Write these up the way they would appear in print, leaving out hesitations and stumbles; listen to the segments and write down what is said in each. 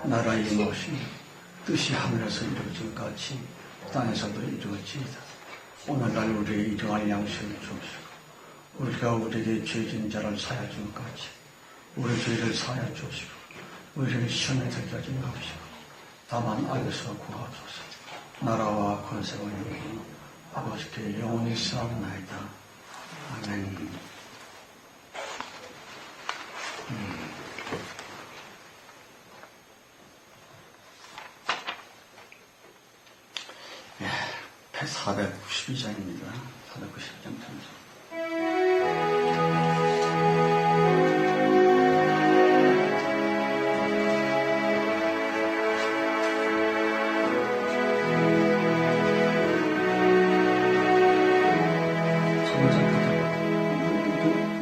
나라의 임하시니 뜻이 하늘에서 이루어진 것 같이 땅에서도 이루어지이다. 오늘날 우리에게 일용할 양식을 주옵시고 우리가 우리에게 죄진 자를 사하여 준 것 같이 우리 죄를 사하여 주옵시고 우리를 시험에 들게 하지 마옵시고 다만 악에서 구하옵소서. 나라와 권세와 영광은 아버지께 영원히 싸움나이다. 아멘. 예, 492장입니다. 492장 편에서.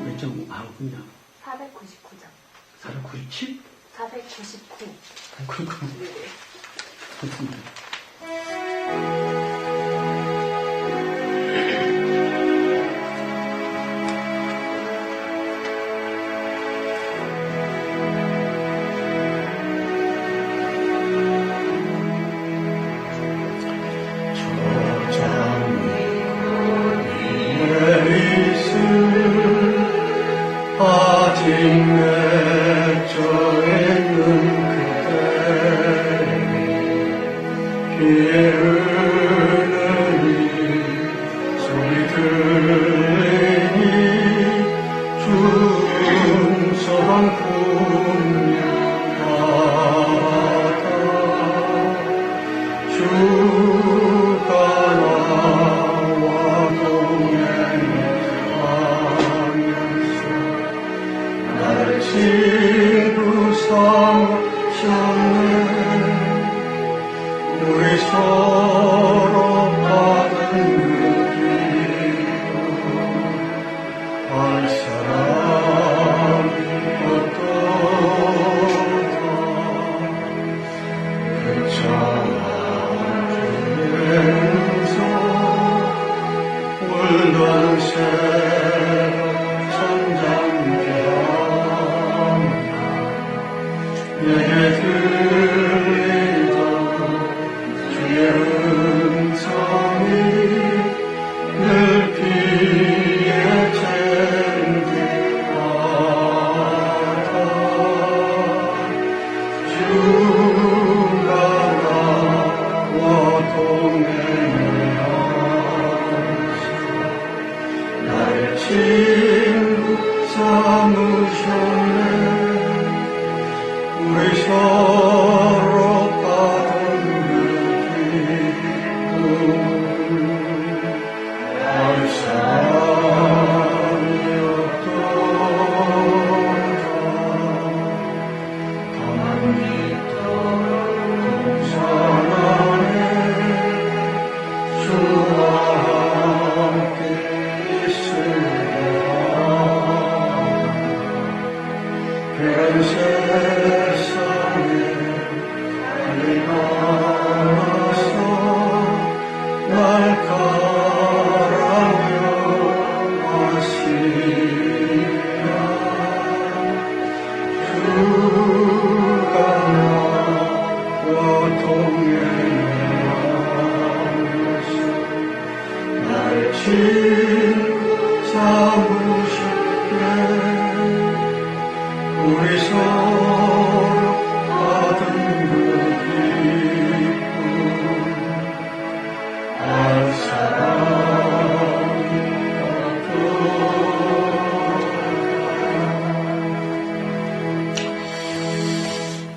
몇 장? 아, 그냥. 499장. 497? 499. 그렇구나.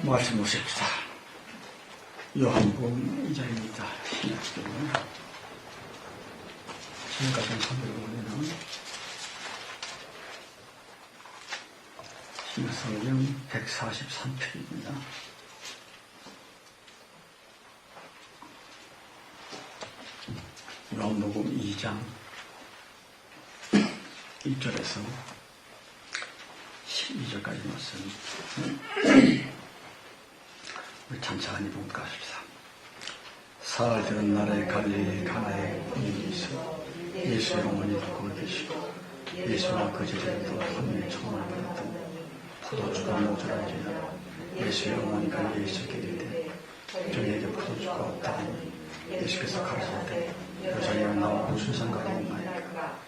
말씀 보십시다. 요한복음 2장입니다. 신약성경. 지금까지 선배로는 신약성경 143편입니다. 요한복음 2장 1절에서 12절까지 말씀. 우리 찬찬히 본가 합시다. 사흘 되는 날에 갈릴리 가나에 군인이 있어 예수의 어머니도 거기 계시고 예수와 그 제자들도 한 명의 청혼을 받았던 포도주가 모자란지라 예수의 어머니가 예수께 이르되 저희에게 포도주가 없다니 예수께서 가르치되 여자여 나와 무슨 상관이 없나이까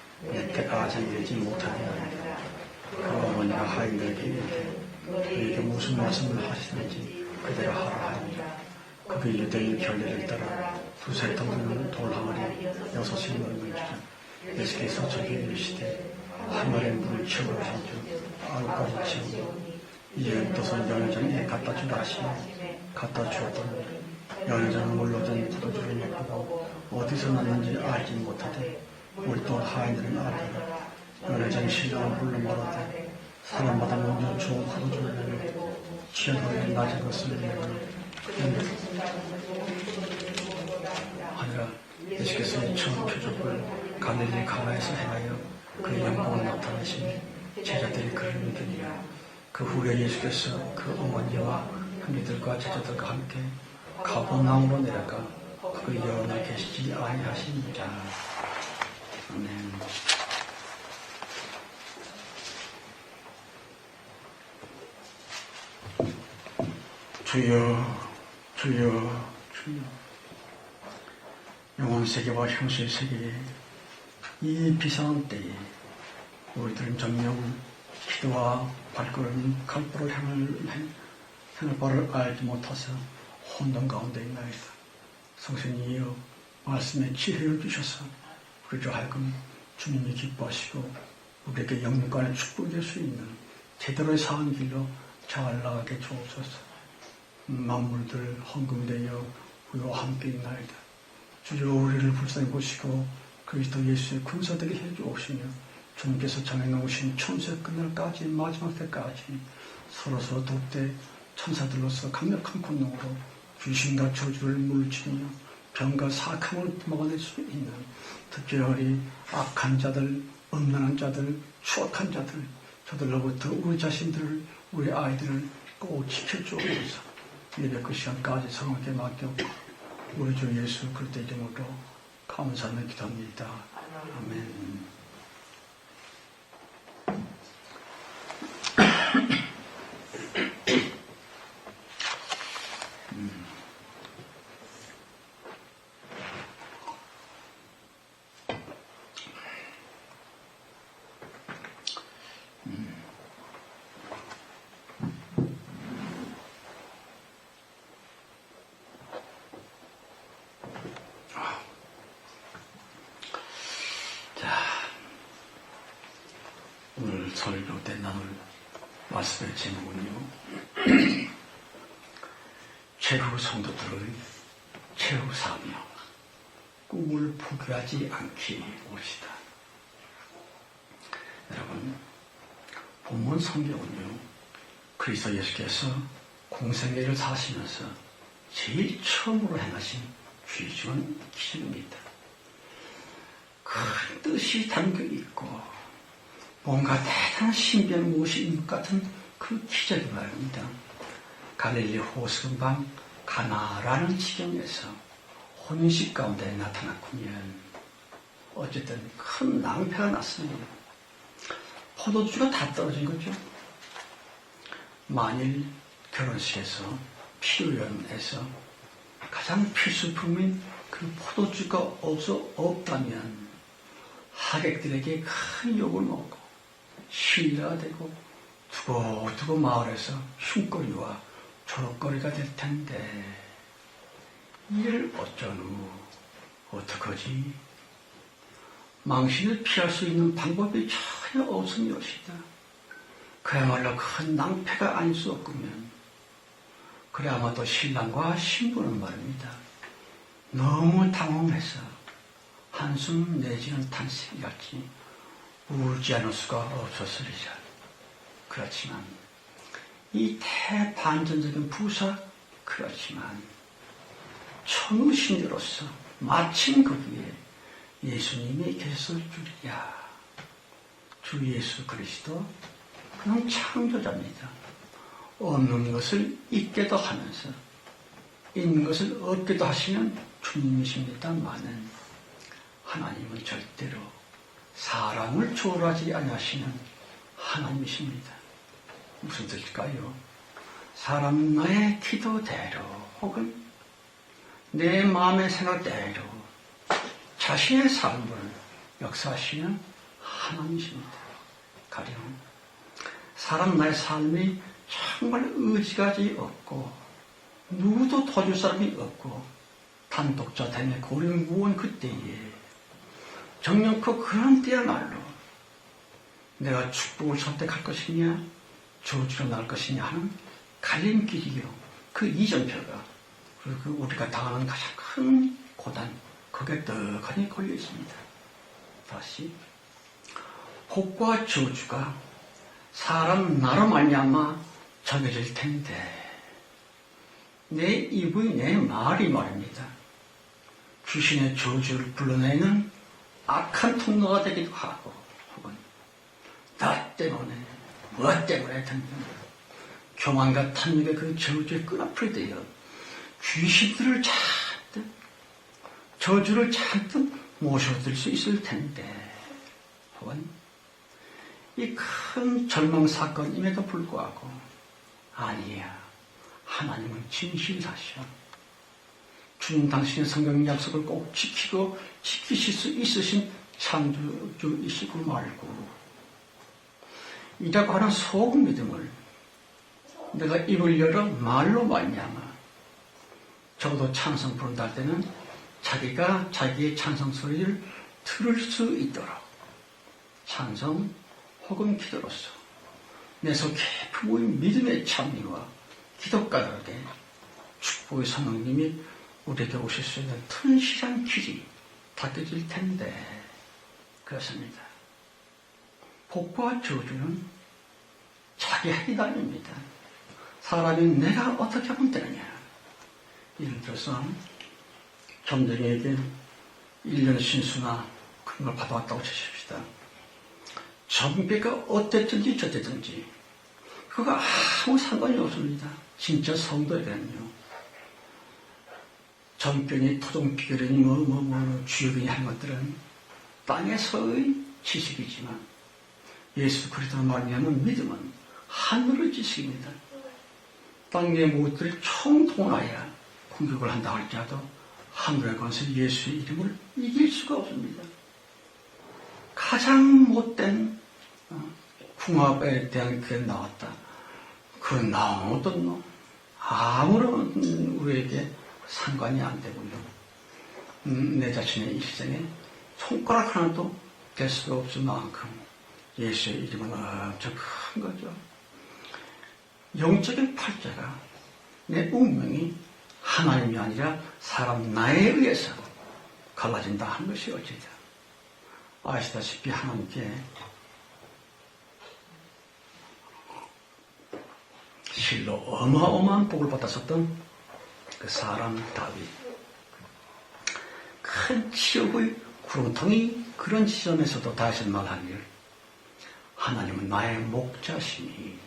때가 아직 이르지 못하니 그 어머니가 하인들에게 이르되 그에게 무슨 말씀을 하시는지 그대로 하라 하니라. 그가 유대인 결례를 따라 두세 덩이는 돌항아리 6이 넣는지라. 예수께서 저에게 이르시되 항아리에 물을 채우신즉 아울까지 채우고 이에 떠서 연회장에 갖다 주라 하시니 갖다 주었더니 연회장은 물로 된 포도주를 먹고 어디서 났는지 알지 못하되 우리 또 하인들은 알더라. 연회장 신랑을 불러 말하되 사람마다 먼저 좋은 포도주를 내고 취하더니 낮은 것을 내고 하니라. 예수께서 처음 표적을 갈릴리 가나에서 행하여 그의 영광을 나타내시니 제자들이 그를 믿으니라. 그 후에 예수께서 그 어머니와 형제들과 제자들과 함께 가버나움으로 내려가 그 여러 날 계시지 아니하시니라. 아멘. 주여 주여 주여. 영원 세계와 형수의 세계에 이 비상한 때에 우리들은 정녕 기도와 발걸음 갈보를 향할 바를 알지 못해서 혼돈 가운데 있나이다. 성신이여 말씀에 지혜를 주셔서 우리로 하여금 주님이 기뻐하시고 우리에게 영육간의 축복이 될 수 있는 제대로의 사은 길로 잘 나가게 주옵소서. 만물들 헌금되어 우리와 함께 있나이다. 주여 우리를 불쌍히 보시고 그리스도 예수의 군사되게 해주옵시며 주님께서 정해놓으신 천세 끝날까지 마지막 때까지 서로서로 돕되 천사들로서 강력한 권능으로 귀신과 저주를 물리치며 병과 사악함을 막아낼 수 있는 특별히 악한 자들, 음란한 자들, 추악한 자들 저들로부터 우리 자신들을 우리 아이들을 꼭 지켜주옵소서. 예배 그 시간까지 성령께 맡겼고 우리 주 예수 그리스도 이름으로 감사하며 기도합니다. 아멘. 오늘 설교 때 나눌 말씀의 제목은요, 최후 성도들의 최후 사명, 꿈을 포기하지 않기 옳시다. 여러분, 본문 성경은요, 그리스도 예수께서 공생애를 사시면서 제일 처음으로 행하신 귀중한 기적입니다. 큰 뜻이 담겨 있고 뭔가 대단한 신비한 무엇이 있는 것 같은 그 기적이 말입니다. 갈릴리 호수근방 가나라는 지경에서 혼인식 가운데 나타났군요. 어쨌든 큰 낭패가 났습니다. 포도주가 다 떨어진 거죠. 만일 결혼식에서 피로연에서 가장 필수품인 그 포도주가 없다면 하객들에게 큰 욕을 먹고 시위가 되고 두고두고 마을에서 흉거리와 조롱거리가 될 텐데 이를 어쩌누 어떡하지? 망신을 피할 수 있는 방법이 전혀 없은 것이다. 그야말로 큰 낭패가 아닐 수 없구면. 그래 아마도 신랑과 신부는 말입니다. 너무 당황해서 한숨 내지는 탄식이었지 울지 않을 수가 없었으리자. 그렇지만 이 대반전적인 부사 그렇지만 천우신으로서 마침 거기에 예수님이 계셨을 줄이야. 주 예수 그리스도 그냥 창조자입니다. 없는 것을 있게도 하면서 있는 것을 없게도 하시는 주님이십니다마는 하나님은 절대로 사람을 초월하지 아니하시는 하나님이십니다. 무슨 뜻일까요? 사람 나의 기도대로 혹은 내 마음의 생각대로 자신의 삶을 역사하시는 하나님이십니다. 가령 사람 나의 삶이 정말 의지가지 없고 누구도 도와줄 사람이 없고 단독자 때문에 고립을 무언 그때에 정령코 그런 때야말로 내가 축복을 선택할 것이냐 저주로 나갈 것이냐 하는 갈림길이요. 그 이정표가 그리고 그 우리가 당하는 가장 큰 고단 거기에 떡하니 걸려 있습니다. 다시 복과 저주가 사람 나로 말미암아 정해질 텐데 내 입의 내 말이 말입니다. 귀신의 저주를 불러내는 악한 통로가 되기도 하고 혹은 나 때문에 무엇 때문에 등등 교만과 탐욕의 그 저주에 끈앞을 대어 귀신들을 잔뜩 저주를 잔뜩 모셔들 수 있을 텐데 혹은 이 큰 절망 사건임에도 불구하고 아니야 하나님은 진실하셔 주님 당신의 성경 약속을 꼭 지키고 지키실 수 있으신 창조주이시고 말고 이라고 하는 소금 믿음을 내가 입을 열어 말로 말미암아 적어도 찬송 부른다 할 때는 자기가 자기의 찬송 소리를 들을 수 있도록 찬송 혹은 기도로서 내 속 깊은 믿음의 찬미와 기도가득하게 축복의 성령님이 우리에게 오실 수 있는 튼실한 길이 닦여질 텐데 그렇습니다. 복과 저주는 자기 해당입니다. 사람이 내가 어떻게 하면 되느냐. 예를 들어서 점쟁이에게 1년 신수나 큰 걸 받아왔다고 치십시다. 점괘가 어땠든지 저땠든지 그거 아무 상관이 없습니다. 진짜 성도에게는요. 정견이 토종비결이니 주역이니 하는 것들은 땅에서의 지식이지만 예수 그리스도를 말미암은 믿음은 하늘의 지식입니다. 땅의 무엇들이 총동원하여 공격을 한다 할지라도 하늘의 권세 예수의 이름을 이길 수가 없습니다. 가장 못된 궁합에 대한 그게 나왔다. 그 나온 어떤 놈 아무런 우리에게 상관이 안 되고요. 내 자신의 일생에 손가락 하나도 될 수가 없을 만큼 예수의 이름은 엄청 큰 거죠. 영적인 팔자가 내 운명이 하나님이 아니라 사람 나에 의해서 갈라진다 하는 것이 어찌다. 아시다시피 하나님께 실로 어마어마한 복을 받았었던 그 사람 다윗. 큰 지옥의 구렁텅이 그런 지점에서도 다시 말하길 하나님은 나의 목자시니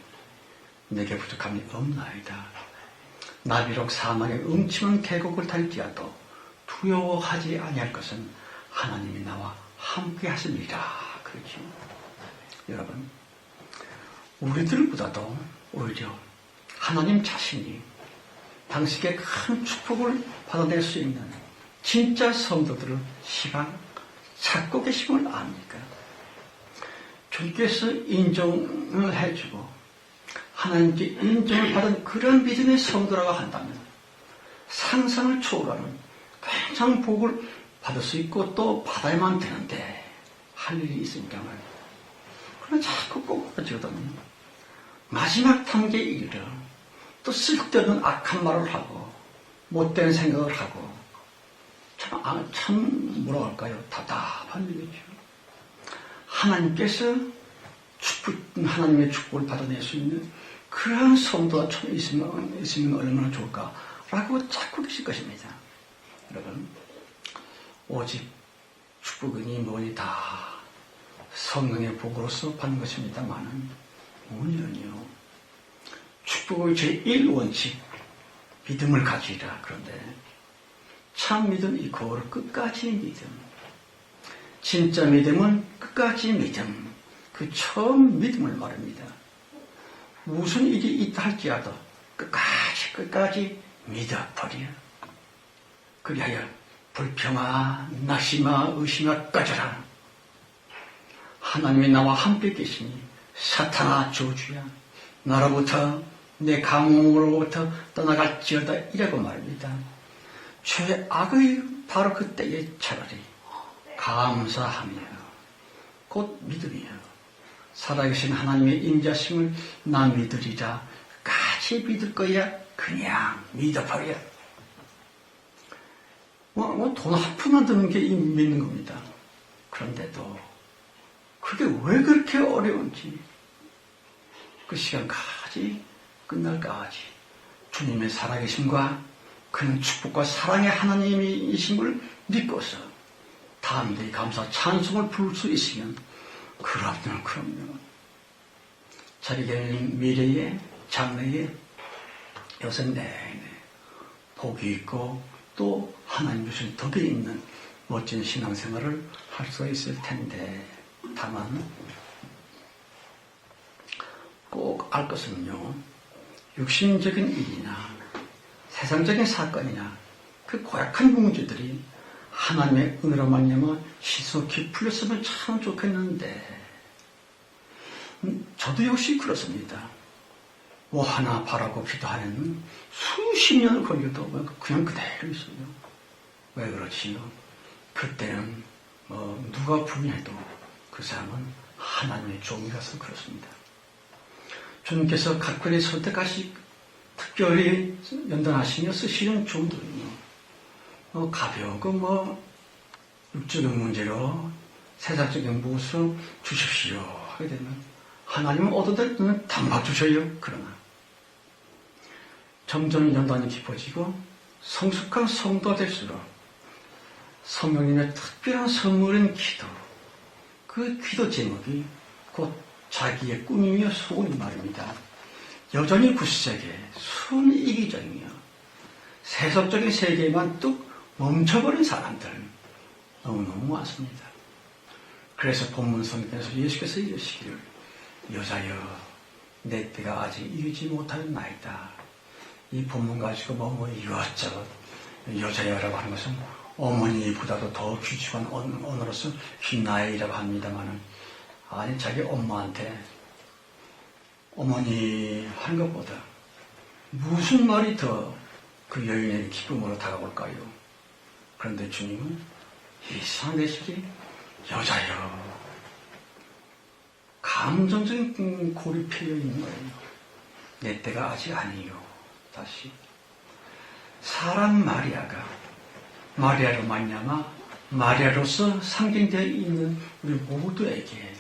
내게 부족함이 없나이다. 나 비록 사망의 음침한 계곡을 달지라도 두려워하지 아니할 것은 하나님이 나와 함께 하십니다. 그렇죠. 여러분, 우리들보다도 오히려 하나님 자신이 당신에게 큰 축복을 받아낼 수 있는 진짜 성도들을 시방 찾고 계심을 압니까? 주님께서 인정을 해주고 하나님께 인정을 받은 그런 믿음의 성도라고 한다면 상상을 초월하는 굉장한 복을 받을 수 있고 또 받아야만 되는데 할 일이 있으니까 말이에요. 그러나 자꾸 꼬꾸라지거든요. 마지막 단계에 이르러 또 쓸데없는 악한 말을 하고 못된 생각을 하고 참 뭐라 할까요? 답답한 일이죠. 하나님께서 하나님의 축복을 받아낼 수 있는 그러한 성도가 참 있으면 얼마나 좋을까라고 찾고 계실 것입니다. 여러분, 오직 축복이니 뭐니 다 성령의 복으로서 받는 것입니다만은 오늘은요, 축복의 제1원칙 믿음을 가지라. 그런데 참 믿음 이코르 끝까지 믿음, 진짜 믿음은 끝까지 믿음, 그 처음 믿음을 말합니다. 무슨 일이 있다 할지라도 끝까지 믿어버려. 그리하여 불평아, 낙심아, 의심아 꺼져라. 하나님이 나와 함께 계시니 사탄아 저주야. 나로부터 내 감옥으로부터 떠나갈지어다 이라고 말합니다. 최악의 바로 그때에 차라리 감사하며 곧 믿으며 살아계신 하나님의 인자심을 나 믿으리라. 같이 믿을 거야. 그냥 믿어버려. 돈 한 푼만 드는 게 믿는 겁니다. 그런데도 그게 왜 그렇게 어려운지 그 시간까지 끝날까지 주님의 살아계심과 그는 축복과 사랑의 하나님이심을 믿고서 담대히 감사 찬송을 부를 수 있으면 그럼요. 자기 미래에 장래에 여기서 내내 복이 있고 또 하나님 주신 덕이 있는 멋진 신앙생활을 할 수 있을 텐데 다만 꼭 알 것은요, 육신적인 일이나 세상적인 사건이나 그 고약한 문제들이 하나님의 은혜로 말미암아 희속히 풀렸으면 참 좋겠는데 저도 역시 그렇습니다. 뭐 하나 바라고 기도하는 수십 년을 걸려도 그냥 그대로 있어요. 왜 그렇지요? 그때는 누가 부인해도 그 사람은 하나님의 종이라서 그렇습니다. 주님께서 각별히 선택하시 특별히 연단하시며 쓰시는 종들은요, 가벼고 육적인 문제로 세상적인 무엇을 주십시오 하게 되면 하나님은 얻어들 눈을 담박 주셔요. 그러나 점점 연단이 깊어지고 성숙한 성도가 될수록 성령님의 특별한 선물인 기도, 그 기도 제목이 곧 자기의 꿈이며 소원이 말입니다. 여전히 굳세게 순이기적이며 세속적인 세계에만 뚝 멈춰버린 사람들 너무너무 많습니다. 그래서 본문 성경에서 예수께서 이르시기를 여자여 내 때가 아직 이르지 못하였나이다. 이 본문 가지고 이것저것 여자여라고 하는 것은 어머니보다도 더 귀중한 언어로서 휘나이라고 합니다만은 아니 자기 엄마한테 어머니 하는 것보다 무슨 말이 더 그 여인의 기쁨으로 다가올까요? 그런데 주님은 이상하시기 여자여 감정적인 고립해 있는 거예요. 내 때가 아직 아니요. 다시 사랑 마리아로 말미암아 마리아로서 상징되어 있는 우리 모두에게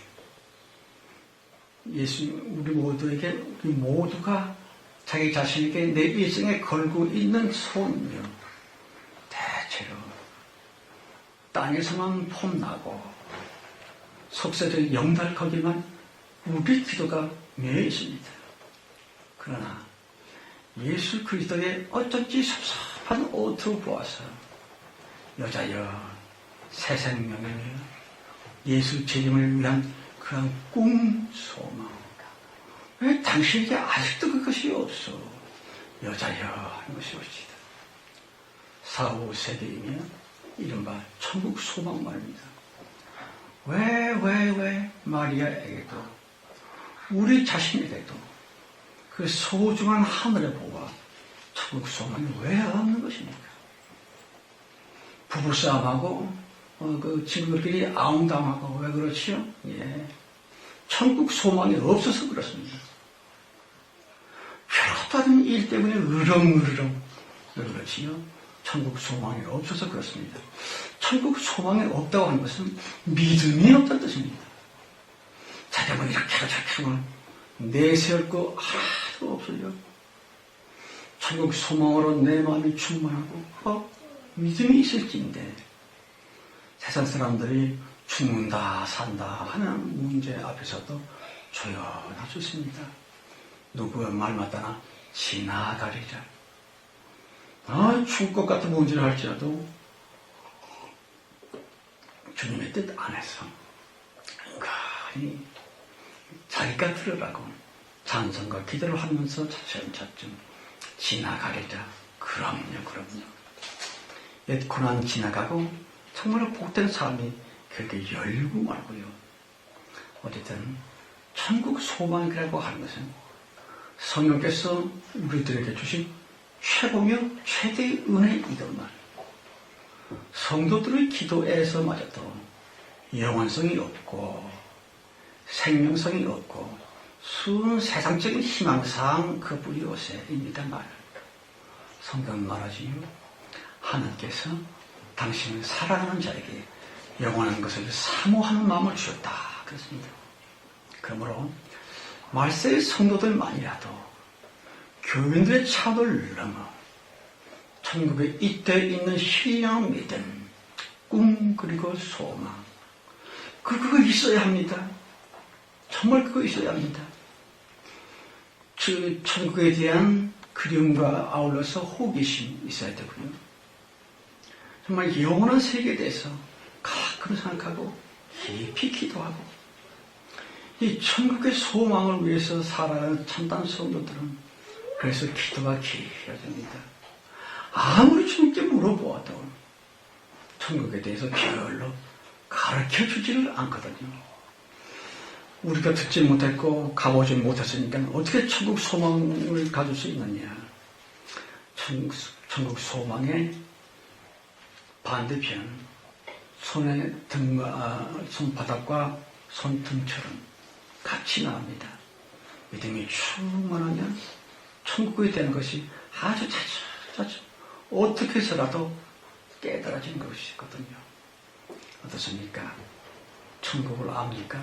우리 모두가 자기 자신에게 내 일생에 걸고 있는 소원이며 대체로 땅에서만 폼나고 속세적 영달거기만 우리 기도가 매여 있습니다. 그러나 예수 그리스도의 어쩐지 섭섭한 옷으로 보아서 여자여 새 생명이며 예수 재림을 위한 그런 꿈, 소망 왜 당신에게 아직도 그것이 없어? 여자여 하는 것이 옳지다. 4, 5세대이며 이른바 천국 소망 말입니다. 왜 마리아에게도 우리 자신에게도 그 소중한 하늘의 보화 천국 소망이 왜 없는 것입니까? 부부싸움하고 그 친구들끼리 아웅다웅하고 왜 그렇지요? 예, 천국 소망이 없어서 그렇습니다. 별다른 일 때문에 으렁으렁 왜 그렇지요? 천국 소망이 없어서 그렇습니다. 천국 소망이 없다고 하는 것은 믿음이 없다는 뜻입니다. 자기가 이렇게 하고 저렇게 하고 내세울 거 하나도 없어요. 천국 소망으로 내 마음이 충만하고 믿음이 있을지인데 세상 사람들이 죽는다 산다 하는 문제 앞에서도 조용히 좋습니다. 누구의 말 맞다나 지나가리라. 죽을 것 같은 문제를 할지라도 주님의 뜻 안에서 인간히 자기가 들으라고 찬송과 기도를 하면서 차츰 지나가리라. 그럼요. 옛 고난 지나가고 정말로 복된 삶이 그렇게 열고 말고요. 어쨌든 천국 소망이라고 하는 것은 성령께서 우리들에게 주신 최고며 최대의 은혜이더만 성도들의 기도에서마저도 영원성이 없고 생명성이 없고 순 세상적인 희망사항 그뿐이 요새입니다만 성경 말하지요. 하나님께서 당신을 사랑하는 자에게 영원한 것을 사모하는 마음을 주었다. 그렇습니다. 그러므로 말세의 성도들만이라도 교인들의 차원을 넘어 천국에 이때 있는 신령 믿음, 꿈 그리고 소망 그거 있어야 합니다. 정말 그거 있어야 합니다. 천국에 대한 그리움과 아울러서 호기심 있어야 되고요. 정말 영원한 세계에 대해서 가끔 생각하고 깊이 기도하고 이 천국의 소망을 위해서 살아가는 참된 성도들은 그래서 기도가 길어집니다. 아무리 주님께 물어보아도 천국에 대해서 별로 가르쳐주지를 않거든요. 우리가 듣지 못했고 가보지 못했으니까 어떻게 천국 소망을 가질 수 있느냐. 천국 소망의 반대편 손의 손바닥과 손등처럼 같이 나옵니다. 믿음이 충만하면 천국이 되는 것이 아주 차츰 어떻게 해서라도 깨달아진 것이거든요. 어떻습니까? 천국을 압니까?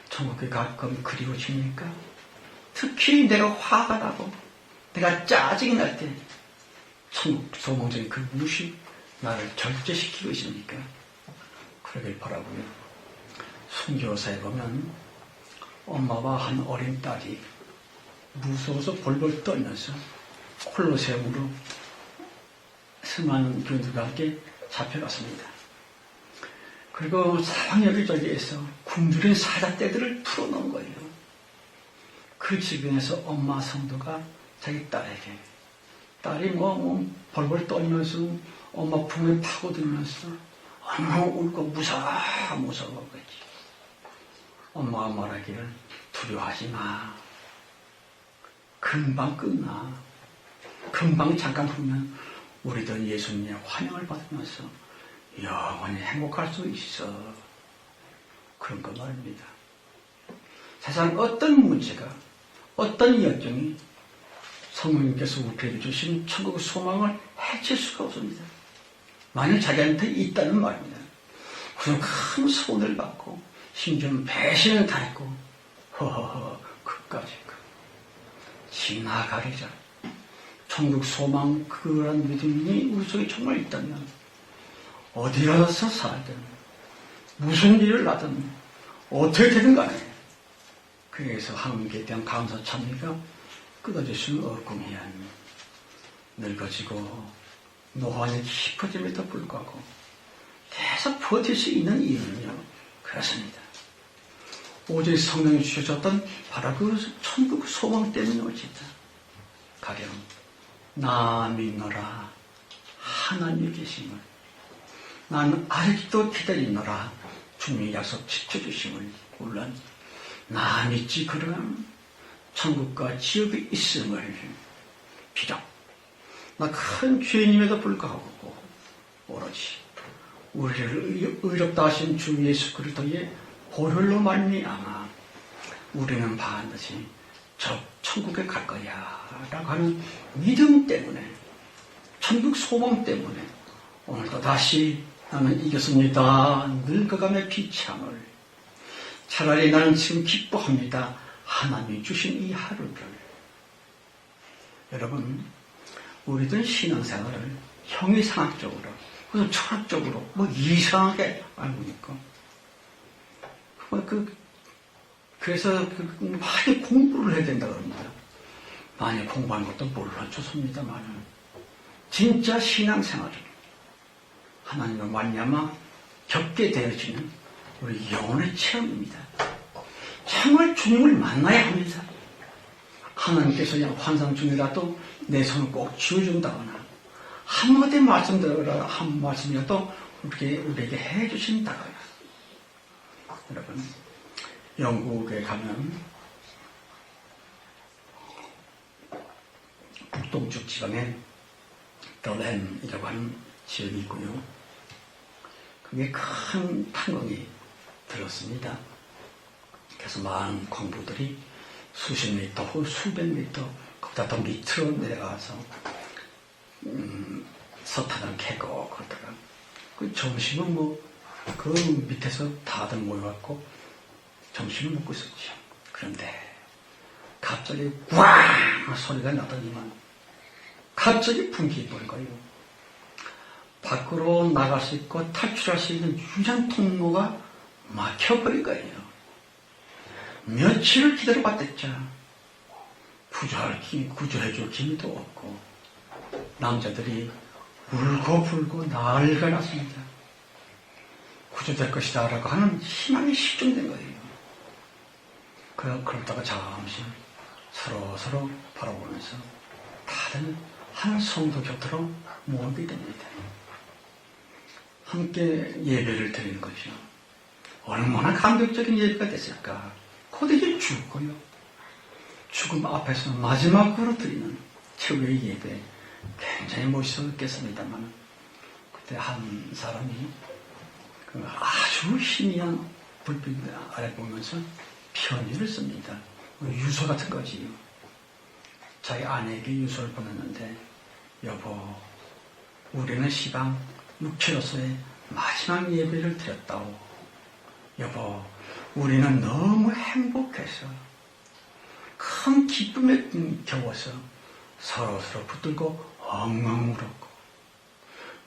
천국이 가끔 그리워집니까? 특히 내가 화가 나고 내가 짜증이 날 때 천국 소망적인 그 무엇이 나를 절제시키고 있습니까? 그러길 바라고요. 순교사에 보면 엄마와 한 어린 딸이 무서워서 벌벌 떨면서 콜로세움으로 수많은 교인들과 함께 잡혀갔습니다. 그리고 사방 여기저기에서 굶주린 사자떼들을 풀어놓은 거예요. 그 주변에서 엄마 성도가 자기 딸에게 딸이 벌벌 떨면서 엄마 품에 파고들면서 엄마 울고 무서워 그랬지. 엄마가 말하기를 두려워하지 마. 금방 끝나. 금방 잠깐 후면 우리들 예수님의 환영을 받으면서 영원히 행복할 수 있어. 그런 거 말입니다. 세상 어떤 문제가 어떤 역경이 성령님께서 우리에게 주신 천국의 소망을 해칠 수가 없습니다. 만약 자기한테 있다는 말입니다. 그래서 큰 손을 받고 심지어는 배신을 당했고 허허허 그까지 지나가리자. 천국 소망 그런 믿음이 우리 속에 정말 있다면 어디 가서 살든 무슨 일을 하든 어떻게 되든 간에 그래서 하나님께 대한 감사 참미가 끊어질 수는 없구면 늙어지고 노환이 깊어짐에도 불구하고 계속 버틸 수 있는 이유는요 그렇습니다. 오직 성령이 주셨던 바로 그 천국 소망 때문에 오지다. 가령 나 믿노라 하나님이 계심을 나는 아직도 기다리노라 주님의 약속 지켜주심을 물론 나 믿지 그럼 천국과 지옥이 있음을 비록 나 큰 죄인임에도 불구하고 오로지 우리를 의롭다 하신 주 예수 그리스도의 보혈로 말미암아 우리는 반드시 저 천국에 갈 거야 라고 하는 믿음 때문에 천국 소망 때문에 오늘도 다시 나는 이겼습니다. 늙어감의 비참을 차라리 나는 지금 기뻐합니다. 하나님이 주신 이 하루를. 여러분 우리들 신앙생활을 형이상학적으로 그래서 철학적으로 이상하게 알고 있고 그래서 많이 공부를 해야 된다고 합니다. 많이 공부하는 것도 물론 좋습니다만 진짜 신앙생활을 하나님과 말미암아 겪게 되어지는 우리 영혼의 체험입니다. 정말 주님을 만나야 합니다. 하나님께서 그냥 환상 중이라도 내 손을 꼭 쥐어준다거나 한마디 말씀드려라 한 말씀이라도 우리에게 해주신다거나. 여러분, 영국에 가면 북동쪽 지방에 더랜이라고 하는 지역이 있고요. 그게 큰 탄광이 들었습니다. 그래서 많은 광부들이 수십 미터 혹은 수백 미터 거기다 더 밑으로 내려가서 석탄을 캐고 그러다가 그 점심은 그 밑에서 다들 모여갖고 점심을 먹고 있었죠. 그런데 갑자기 꽝 소리가 나더니만 갑자기 분기해 버린 거예요. 밖으로 나갈 수 있고 탈출할 수 있는 유일한 통로가 막혀버린 거예요. 며칠을 기다려봤댔죠. 구조해줄 기미도 없고 남자들이 울고 불고 난리가 났습니다. 구조될 것이다 라고 하는 희망이 실종된 거예요. 그러다가 잠시 서로 바라보면서 다들 한 성도 곁으로 모이게 됩니다. 함께 예배를 드리는 것이요. 얼마나 감격적인 예배가 됐을까. 곧 이제 죽고요. 죽음 앞에서 마지막으로 드리는 최후의 예배 굉장히 멋있었겠습니다만 그때 한 사람이 그 아주 희미한 불빛 아래 보면서 편지를 씁니다. 유서 같은 거지요. 자기 아내에게 유서를 보냈는데 여보, 우리는 시방 육체로서의 마지막 예배를 드렸다오. 여보, 우리는 너무 행복해서 큰 기쁨에 겨워서 서로 붙들고 엉엉 울었고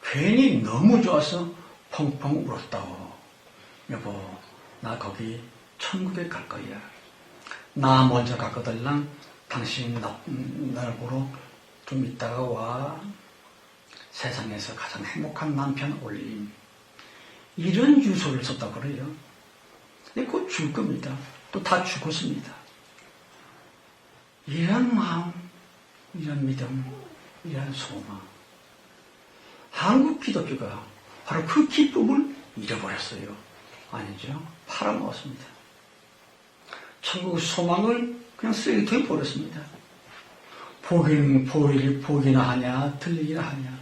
괜히 너무 좋아서 펑펑 울었다오. 여보, 나 거기 천국에 갈 거야. 나 먼저 갔거들랑 당신 날 보러 좀 있다가 와. 세상에서 가장 행복한 남편 올림. 이런 유서를 썼다고 그래요. 곧 죽을 겁니다. 또 다 죽었습니다. 이런 마음, 이런 믿음, 이런 소망. 한국 기독교가 바로 그 기쁨을 잃어버렸어요. 아니죠. 팔아먹었습니다. 천국 소망을 그냥 쓰레기통에 버렸습니다. 보기나 하냐, 들리기나 하냐.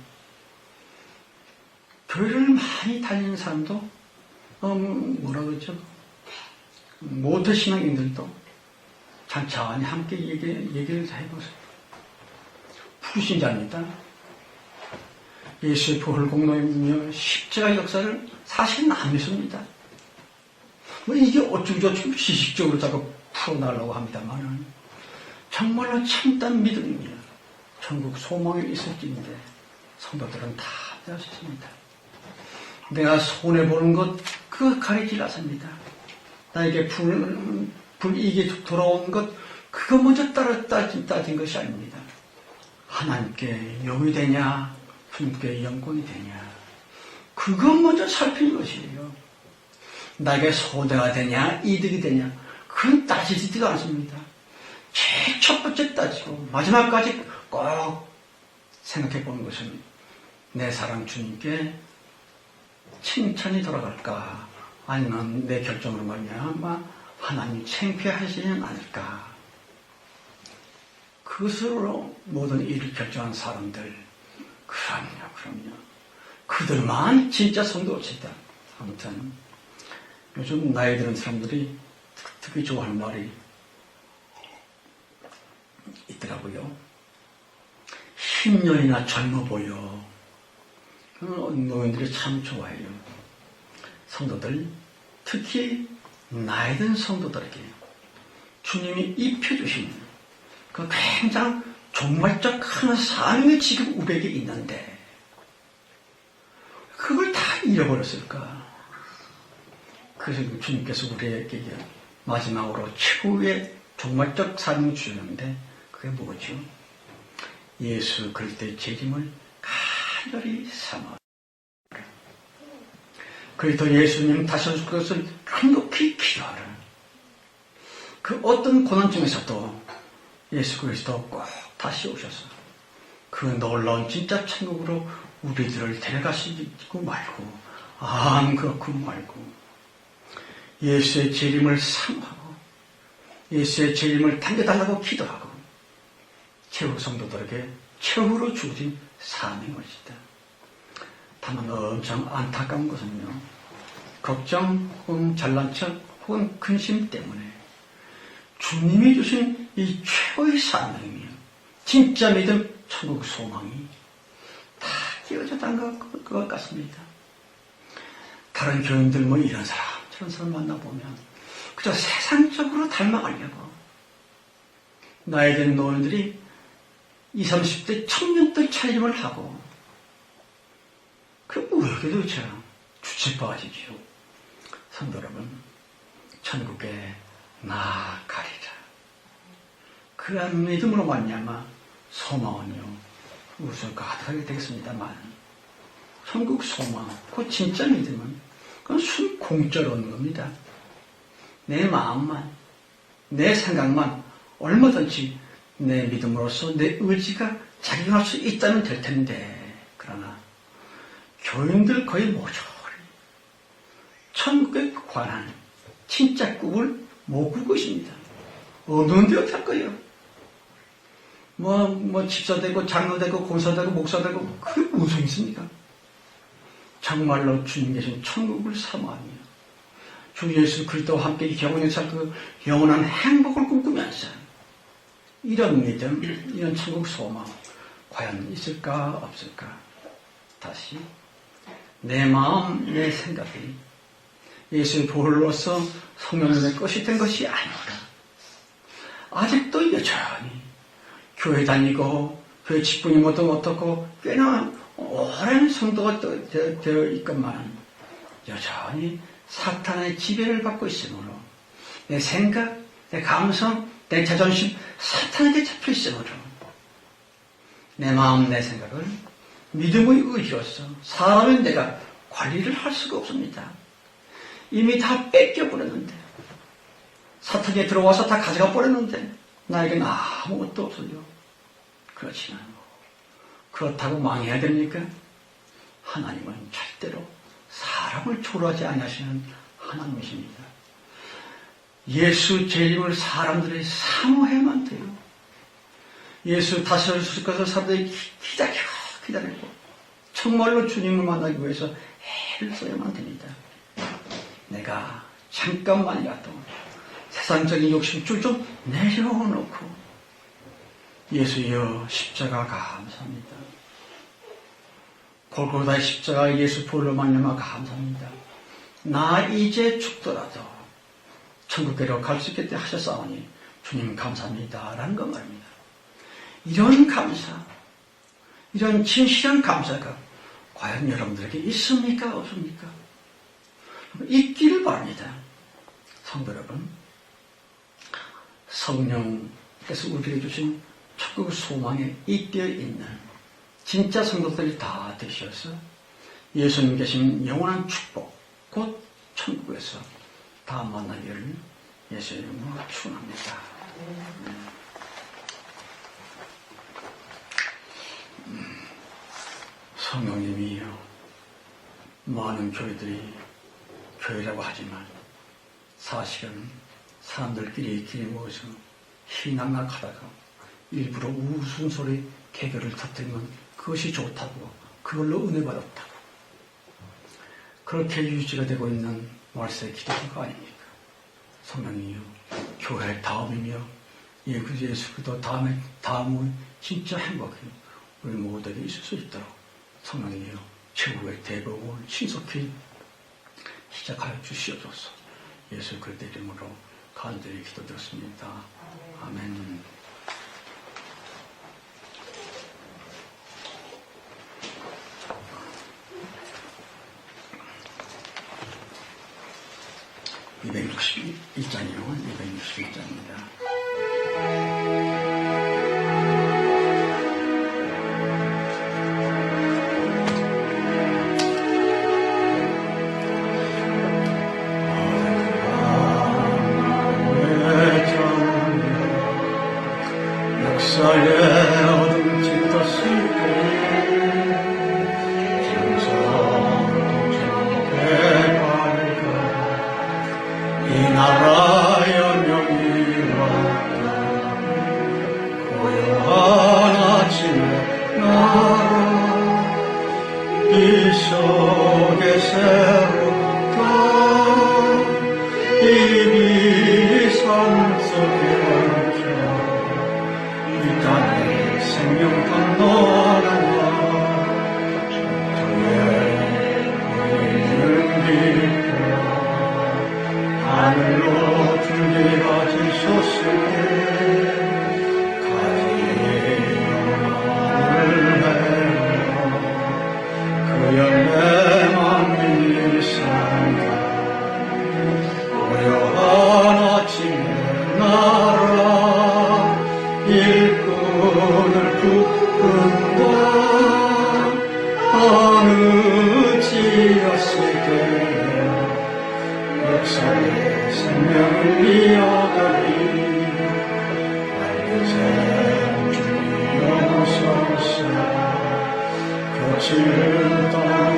교회를 많이 다니는 사람도, 뭐라 그러죠? 모태 신앙인들도 천천히 함께 얘기를 해보세요. 불신자입니다. 예수의 부활 공로이며 십자가 역사를 사실은 안 믿습니다. 이게 어쩌고저쩌고 지식적으로 자꾸 풀어나가려고 합니다만은 정말로 참된 믿음입니다. 천국 소망이 있을지인데 성도들은 다 되었습니다. 내가 손해보는 것 그거 가리질 않습니다. 나에게 불이익이 돌아온 것 그거 먼저 따진 것이 아닙니다. 하나님께 영이 되냐 주님께 영광이 되냐 그것 먼저 살피는 것이에요. 나에게 손해가 되냐 이득이 되냐 그건 따지지도 않습니다. 제일 첫 번째 따지고 마지막까지 꼭 생각해 보는 것은 내 사랑 주님께 칭찬이 돌아갈까 아니면 내 결정으로 말미암아 하나님 창피하시지는 않을까. 그것으로 모든 일을 결정한 사람들 그럼요. 그들만 진짜 성도입니다. 아무튼 요즘 나이 드는 사람들이 특히 좋아하는 말이 있더라고요. 10년이나 젊어 보여. 노인들이 참 좋아해요. 성도들, 특히 나이 든 성도들에게 주님이 입혀주신 그 굉장히 종말적 큰 사명이 지금 우리에게 있는데 그걸 다 잃어버렸을까? 그래서 주님께서 우리에게 마지막으로 최후의 종말적 사명을 주셨는데 그게 뭐죠? 예수 그리스도의 재림을 간절히 삼아 그리스도 예수님 다시 오실 것을 간곡히 기도하라. 그 어떤 고난 중에서도 예수 그리스도 꼭 다시 오셔서 그 놀라운 진짜 천국으로 우리들을 데려가시고 말고, 안 그렇고 말고, 예수의 재림을 사모하고, 예수의 재림을 당겨달라고 기도하고, 최후 성도들에게 최후로 주어진 사명인 것이다. 다만 엄청 안타까운 것은요, 걱정 혹은 잘난 척 혹은 근심 때문에 주님이 주신 이 최고의 사명이며 진짜 믿음, 천국 소망이 다 깨어졌다는 것 같습니다. 다른 교인들 뭐 이런 사람 저런 사람 만나보면 그저 세상적으로 닮아가려고 나이 든 노인들이 20, 30대 청년들 차림을 하고 그 뭐여기 도대체 주책받으십시오. 성도 여러분, 천국에 나아가리라. 그러한 믿음으로 말미암아 소망은요 우수 가득하게 되겠습니다만, 천국 소망, 그 진짜 믿음은 그건 순 공짜로 오는 겁니다. 내 마음만, 내 생각만 얼마든지 내 믿음으로써 내 의지가 작용할 수 있다면 될 텐데, 그러나 교인들 거의 모조리 천국에 관한 진짜 꿈을 못 꾸고 있습니다. 어느 데 어떡할 거예요? 집사 되고, 장로 되고, 공사 되고, 목사 되고, 그게 무슨 있습니까? 정말로 주님 계신 천국을 사모하며, 주 예수 그리스도와 함께 경험해서 그 영원한 행복을 꿈꾸면서, 이런 믿음, 이런 천국 소망, 과연 있을까, 없을까? 다시, 내 마음, 내 생각이 예수의 보혈로서 성령의 것이 된 것이 아니라, 아직도 여전히 교회 다니고 교회 직분이 어떻고 꽤나 오랜 성도가 되어 있건만 여전히 사탄의 지배를 받고 있으므로 내 생각, 내 감성, 내 자존심 사탄에게 잡혀 있으므로 내 마음, 내 생각을 믿음의 의지로서 사람은 내가 관리를 할 수가 없습니다. 이미 다 뺏겨버렸는데, 사탄이 들어와서 다 가져가 버렸는데 나에게는 아무것도 없어요. 그렇지만 그렇다고 망해야 됩니까? 하나님은 절대로 사람을 초라하지 않으시는 하나님이십니다. 예수 재림을 사람들이 사모해야만 돼요. 예수 다시 오실 것을 사람들이 기다리고 정말로 주님을 만나기 위해서 애를 써야만 됩니다. 내가 잠깐만이라도 세상적인 욕심줄 좀 내려놓고 예수여 십자가 감사합니다. 골고다의 십자가 예수 보혈로 말미암아 감사합니다. 나 이제 죽더라도 천국계로 갈 수 있게 하셨사오니 주님 감사합니다. 라는 것 말입니다. 이런 감사, 이런 진실한 감사가 과연 여러분들에게 있습니까? 없습니까? 있기를 바랍니다. 성도 여러분, 성령께서 우리에게 주신 천국 소망에 잇대어 있는 진짜 성도들이 다 되셔서 예수님 계신 영원한 축복, 곧 천국에서 다 만나기를 예수의 이름으로 축원합니다. 성령님이요, 많은 교회들이 교회라고 하지만 사실은 사람들끼리 길이 모여서 희낙낙하다가 일부러 우스운소리 개교를 터뜨리면 그것이 좋다고, 그걸로 은혜 받았다고, 그렇게 유지가 되고 있는 말세 기독교가 아닙니까? 성령이요, 교회 다음이며 예수 그리스도 다음의 진짜 행복이 우리 모두에게 있을 수 있도록 성령이요, 최후의 대복을 신속히 시작하여 주시옵소서. 예수 그리스도 이름으로 간절히 기도드렸습니다. 아멘. (261장이요) 261장입니다. 역사의 어둠 짙었을 새롭다 이미 삶 속에 얽혀 이 땅의 생명 담너라나 주의 이름 믿고 하늘로 준비가 지셨으니 열매만 믿는 산다 고요한 아침에 날아 일꾼을 부른다 어느 지었을때 역사의 생명을 이어가리 알려져 주옵소서 거친 땅을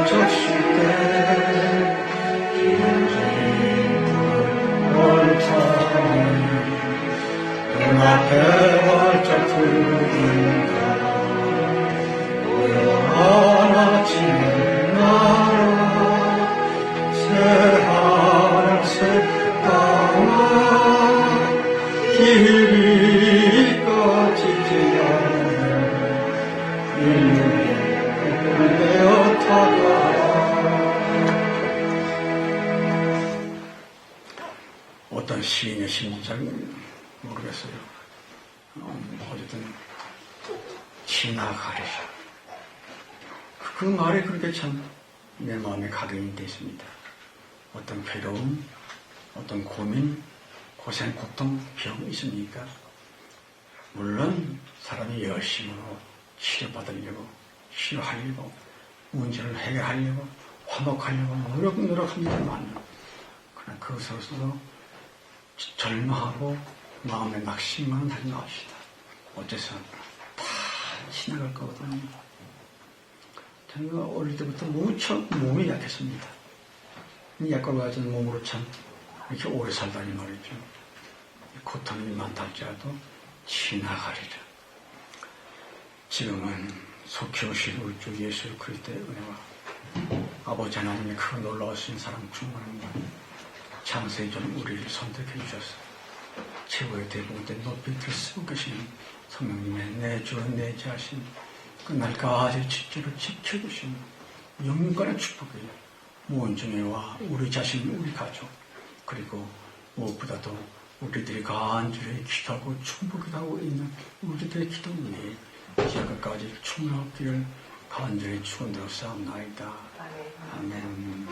적실 때 기름진 불을 타니 눈앞에 활짝 들린다 고요한 아침에 날아 새하늘 새 땅아 길이 꺼지지 않는 인류의 내어 타가라 어떤 시인의 시인지 잘 모르겠어요. 어쨌든 지나가리라 그 말에 그렇게 참 내 마음에 각인이 되어 있습니다. 어떤 괴로움, 어떤 고민, 고생, 고통, 병 있습니까? 물론 사람이 열심으로 치료받으려고 치료하려고 문제를 해결하려고 화목하려고 노력합니다만 그러나 그것으로서도 절망하고 마음의 낙심만 하지 맙시다. 어째서 다 지나갈 거거든요. 저희가 어릴 때부터 무척 몸이 약했습니다. 약골과 같은 몸으로 참 이렇게 오래 살다니 말이죠. 고통이 많다 할지라도 지나가리라. 지금은 속히 오실 우리 주 예수 그리스도의 은혜와 아버지 하나님의 그 놀라우신 사랑 충만합니다. 창세전 우리를 선택해 주셔서 최고의 대복을 높이 들쓰고 계시는 성령님의 내 주 내지하신 그날까지 진짜로 지켜주시는 영원간의 축복을 무언중에와 우리 자신, 우리 가족 그리고 무엇보다도 우리들이 간절히 기도하고 충복하고 있는 우리들의 기도 위에 지금까지 충만하기를 간절히 축원드려 싸움나이다. 아멘.